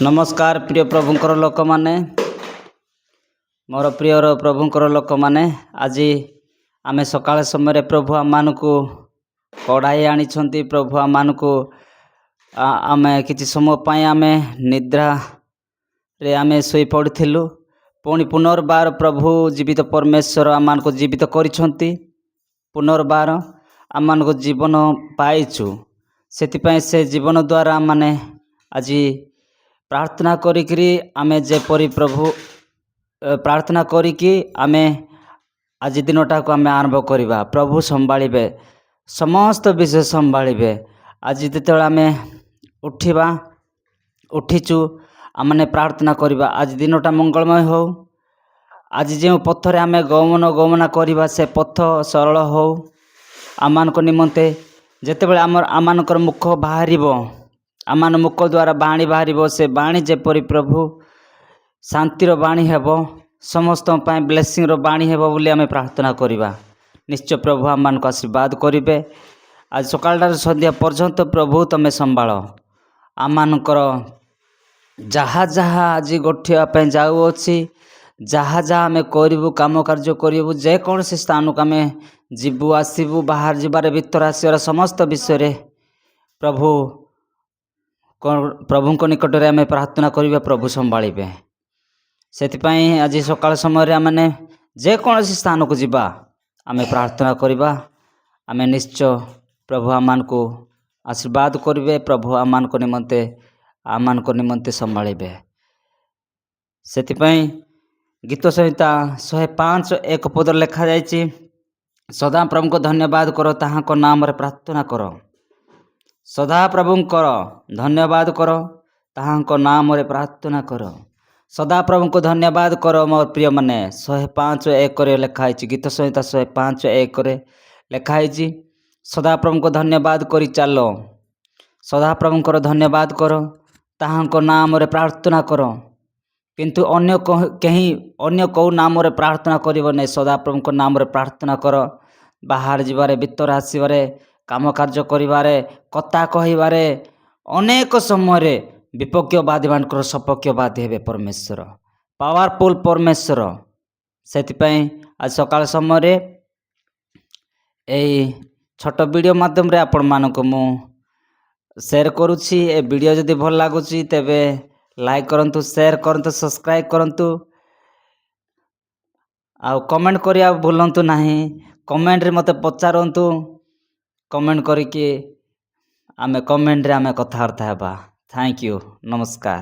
नमस्कार प्रिय प्रभुंकर लोक माने मोर प्रियर प्रभुंकर लोक माने आज आम सकाळ समय प्रभु आम को कढ़ाई आनी प्रभु आम को आम कि समय आम निद्रा रे आम शोई पड़ू पुणी पुनर्बार प्रभु जीवित परमेश्वर आम को जीवित करिसेंती पुनर्बार आम को जीवन पाइचु से जीवन द्वारा माने आज प्रार्थना करी आमे जेपरी प्रभु प्रार्थना करिकी आमे आज दिनटा को आमे आरंभ करिबा। प्रभु संभाळिबे समस्त विषय संभाळिबे। आज जेतेबेले आमे उठिबा उठिचु आमने प्रार्थना करिबा आज दिनटा मंगलमय हो। आज जो पथरे आमे गमन करिबा से पथ सरल हो आमान को निमंते जेतेबेले आमानकर मुख बाहरिबो आमान मुख द्वारा बाणी बाहर से बाणी जेपरी प्रभु शांतिर बाणी हेब समस्त ब्लेसिंग बाणी हेब बोली आमे प्रार्थना करिबा। निश्चय प्रभु आमान को आशीर्वाद करिबे। आज सकाळटार संध्या पर्यंत प्रभु तमे संभाळ आमानकर जहाँ जहाँ आज गोठिया जाऊ अच्छी जहाँ जहाँ आम करूँ काम कार्य करूँ जेकोसी स्थान को आम जीवु आसबू बाहर जीवार भीतर आसबार समस्त विषय प्रभु प्रभु निकट में आम प्रार्थना करिबा। प्रभु संभाळिबे से आज सकाळ समय आमने जेकोसी स्थान को जीवा आम प्रार्थना करिबा। आम निश्चय प्रभु आमान को आशीर्वाद करिबे। प्रभु आमान को निमंते संभाळिबे। सेतिपई गीत संहिता 105:1 पद लिखा जाइछि सदा प्रभु को धन्यवाद करो ताहा को नाम रे प्रार्थना करो। सदा प्रभु कर धन्यवाद करो ताहा को नाम रे प्रार्थना करो। सदा प्रभु को धन्यवाद करो मोर प्रिय माने 105:1 रे लिखा है। गीत संहिता 105:1 रे लिखा है सदा प्रभु को धन्यवाद करी चलो सदा प्रभु को धन्यवाद करो ताहा को नाम रे प्रार्थना करो। किंतु अन्य कहीं अन्य कौ नाम रे प्रार्थना करिबो नै। सदा प्रभु को नाम रे प्रार्थना करो बाहर जीवारे भीतर आसीबारे काम कार्य करिबारे कथा कहिबारे अनेक समय विपक्षवादी मानकर सपक्षवादी हेबे परमेश्वर पावरफुल परमेश्वर। सेतिपई आज सकाळ समय एई छोट वीडियो माध्यम रे आपण मानको मु शेयर करूछि। ए वीडियो जदि भल लागुछि तेबे लाइक करंतु शेयर करंतु सब्सक्राइब करंतु आ कमेंट करिया भूलंतु नाही। कमेंट रे मते पचारंतु कमेंट करिके आमे कमेंट रे आमे कथार्था हेबा। थैंक यू नमस्कार।